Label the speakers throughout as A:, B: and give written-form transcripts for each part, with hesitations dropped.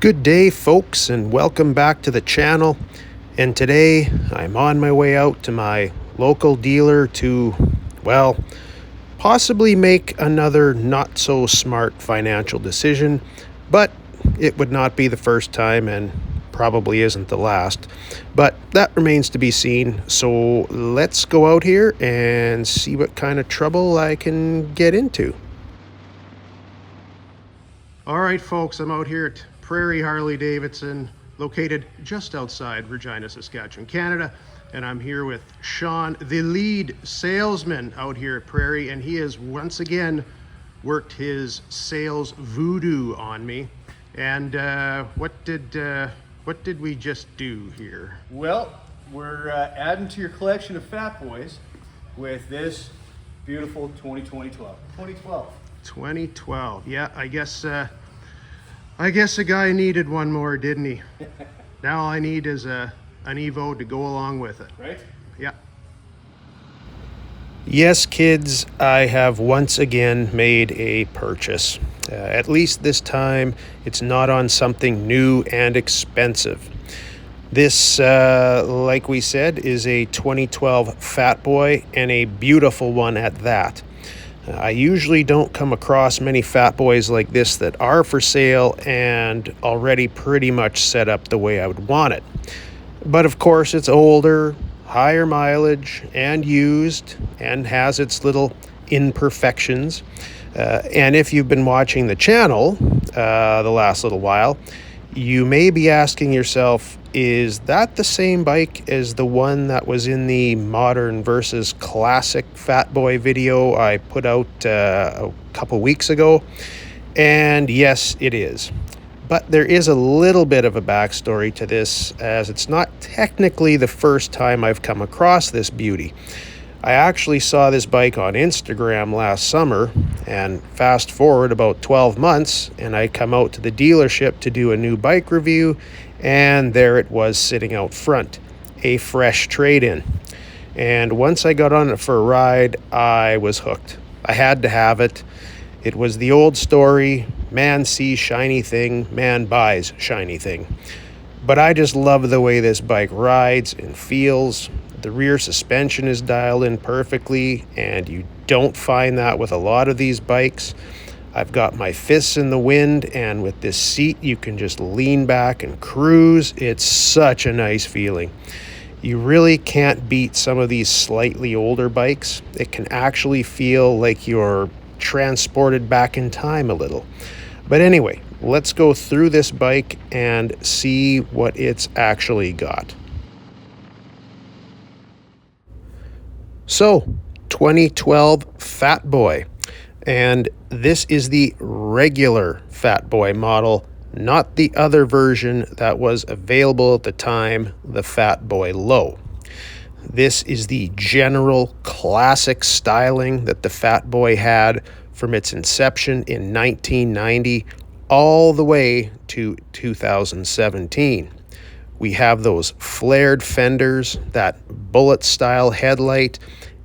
A: Good day, folks, and welcome back to the channel. And today I'm on my way out to my local dealer to, well, possibly make another not so smart financial decision, but it would not be the first time and probably isn't the last. But that remains to be seen. So let's go out here and see what kind of trouble I can get into. All right, folks, I'm out here at Prairie Harley Davidson, located just outside Regina, Saskatchewan, Canada. And I'm here with Sean, the lead salesman out here at Prairie, and he has once again worked his sales voodoo on me. And what did we just do here?
B: Well, we're adding to your collection of Fatboys with this beautiful 2012.
A: 2012. Yeah, I guess a guy needed one more, didn't he? Now all I need is an Evo to go along with it.
B: Right?
A: Yeah. Yes, kids, I have once again made a purchase. At least this time, it's not on something new and expensive. This, like we said, is a 2012 Fatboy, and a beautiful one at that. I usually don't come across many Fatboys like this that are for sale and already pretty much set up the way I would want it. But of course, it's older, higher mileage, and used, and has its little imperfections. And if you've been watching the channel the last little while, you may be asking yourself, is that the same bike as the one that was in the modern versus classic Fatboy video I put out a couple weeks ago? And yes, it is. But there is a little bit of a backstory to this, as it's not technically the first time I've come across this beauty. I actually saw this bike on Instagram last summer, and fast forward about 12 months, and I come out to the dealership to do a new bike review, and there it was sitting out front, a fresh trade-in. And once I got on it for a ride, I was hooked. I had to have it. It was the old story, man sees shiny thing, man buys shiny thing. But I just love the way this bike rides and feels. The rear suspension is dialed in perfectly, and you don't find that with a lot of these bikes. I've got my fists in the wind, and with this seat, you can just lean back and cruise. It's such a nice feeling. You really can't beat some of these slightly older bikes. It can actually feel like you're transported back in time a little. But anyway, let's go through this bike and see what it's actually got. So, 2012 Fatboy, and this is the regular Fatboy model, not the other version that was available at the time, the Fatboy Low. This is the general classic styling that the Fatboy had from its inception in 1990 all the way to 2017. We have those flared fenders, that bullet-style headlight,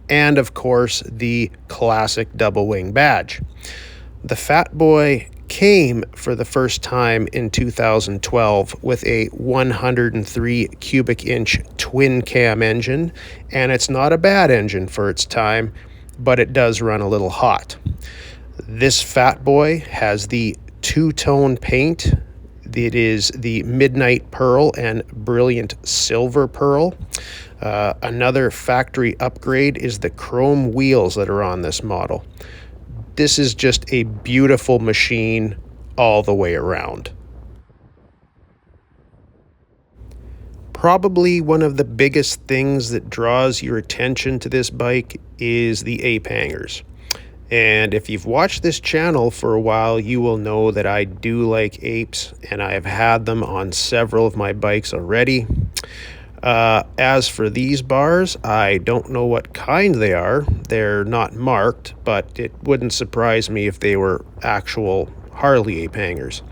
A: and of course the classic double wing badge. The Fatboy came for the first time in 2012 with a 103 cubic inch twin cam engine, and it's not a bad engine for its time, but it does run a little hot. This Fatboy has the two-tone paint. It is the Midnight Pearl and Brilliant Silver Pearl. Another factory upgrade is the chrome wheels that are on this model. This is just a beautiful machine all the way around. Probably one of the biggest things that draws your attention to this bike is the ape hangers. And if you've watched this channel for a while, you will know that I do like apes, and I have had them on several of my bikes already. As for these bars, I don't know what kind they are. They're not marked, but it wouldn't surprise me if they were actual Harley ape hangers.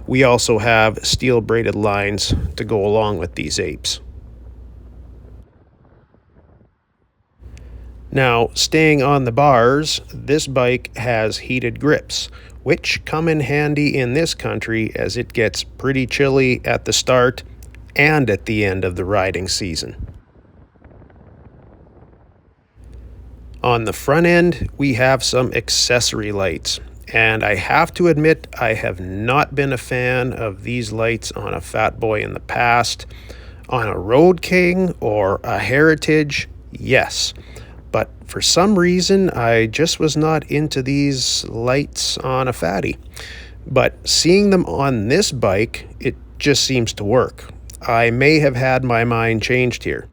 A: We also have steel braided lines to go along with these apes. Now, staying on the bars, this bike has heated grips, which come in handy in this country as it gets pretty chilly at the start and at the end of the riding season. On the front end, we have some accessory lights, and I have to admit I have not been a fan of these lights on a Fatboy in the past. On a Road King or a Heritage, yes, but for some reason I just was not into these lights on a Fatty. But seeing them on this bike, it just seems to work. I may have had my mind changed here.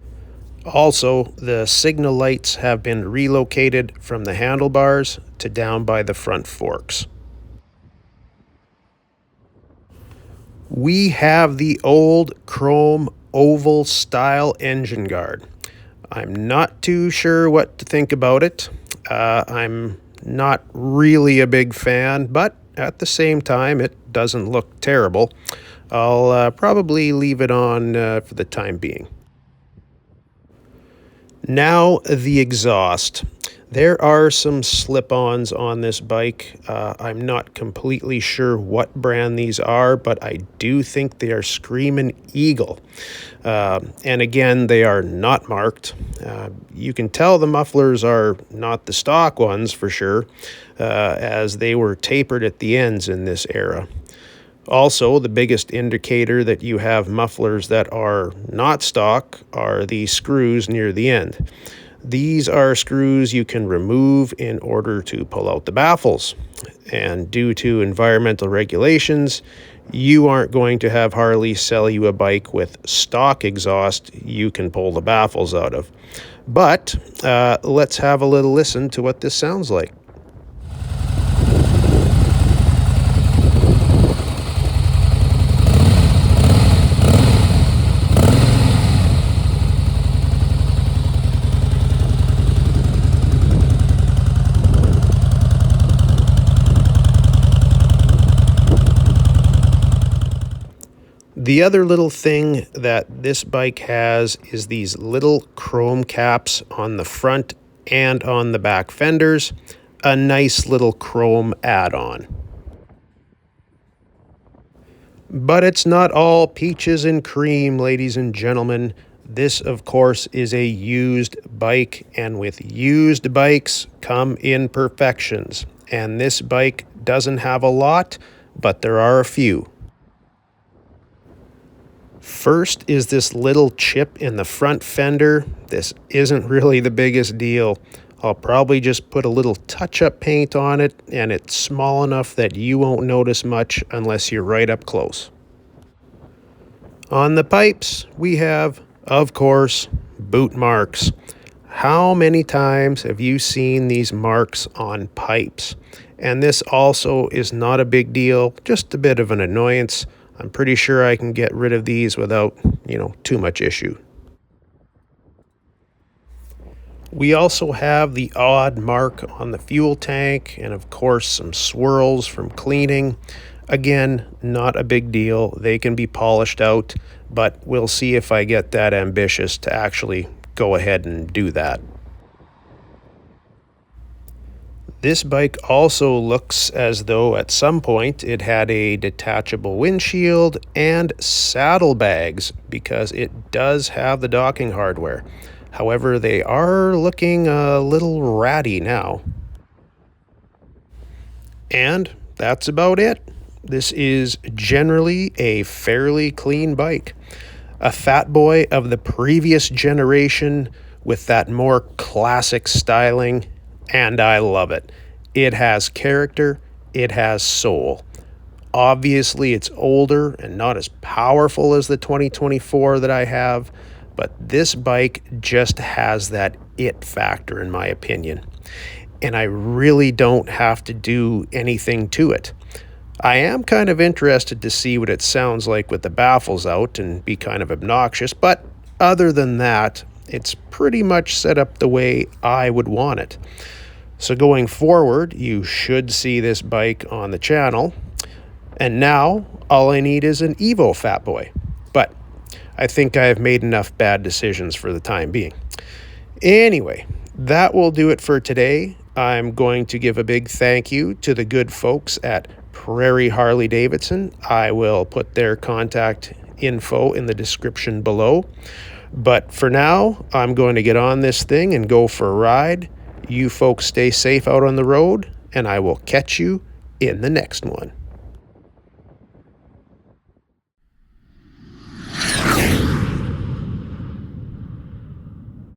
A: Also, the signal lights have been relocated from the handlebars to down by the front forks. We have the old chrome oval style engine guard. I'm not too sure what to think about it. I'm not really a big fan, but at the same time, it doesn't look terrible. I'll probably leave it on for the time being. Now the exhaust. There are some slip-ons on this bike. I'm not completely sure what brand these are, but I do think they are Screamin' Eagle. And again, they are not marked. You can tell the mufflers are not the stock ones for sure, as they were tapered at the ends in this era. Also, the biggest indicator that you have mufflers that are not stock are the screws near the end. These are screws you can remove in order to pull out the baffles. And due to environmental regulations, you aren't going to have Harley sell you a bike with stock exhaust you can pull the baffles out of. But let's have a little listen to what this sounds like. The other little thing that this bike has is these little chrome caps on the front and on the back fenders. A nice little chrome add-on. But it's not all peaches and cream, ladies and gentlemen. This, of course, is a used bike, and with used bikes come imperfections. And this bike doesn't have a lot, but there are a few. First is this little chip in the front fender. This isn't really the biggest deal. I'll probably just put a little touch-up paint on it, and it's small enough that you won't notice much unless you're right up close. On the pipes, we have, of course, boot marks. How many times have you seen these marks on pipes? And this also is not a big deal, just a bit of an annoyance. I'm pretty sure I can get rid of these without, too much issue. We also have the odd mark on the fuel tank and of course some swirls from cleaning. Again, not a big deal. They can be polished out, but we'll see if I get that ambitious to actually go ahead and do that. This bike also looks as though at some point it had a detachable windshield and saddlebags because it does have the docking hardware. However, they are looking a little ratty now. And that's about it. This is generally a fairly clean bike. A Fatboy of the previous generation with that more classic styling, and I love it. It has character, it has soul. Obviously, it's older and not as powerful as the 2024 that I have, but this bike just has that it factor in my opinion. And I really don't have to do anything to it. I am kind of interested to see what it sounds like with the baffles out and be kind of obnoxious, but other than that, it's pretty much set up the way I would want it. So going forward, you should see this bike on the channel. And now, all I need is an Evo Fatboy. But I think I have made enough bad decisions for the time being. Anyway, that will do it for today. I'm going to give a big thank you to the good folks at Prairie Harley Davidson. I will put their contact info in the description below. But for now, I'm going to get on this thing and go for a ride. You folks stay safe out on the road, and I will catch you in the next one.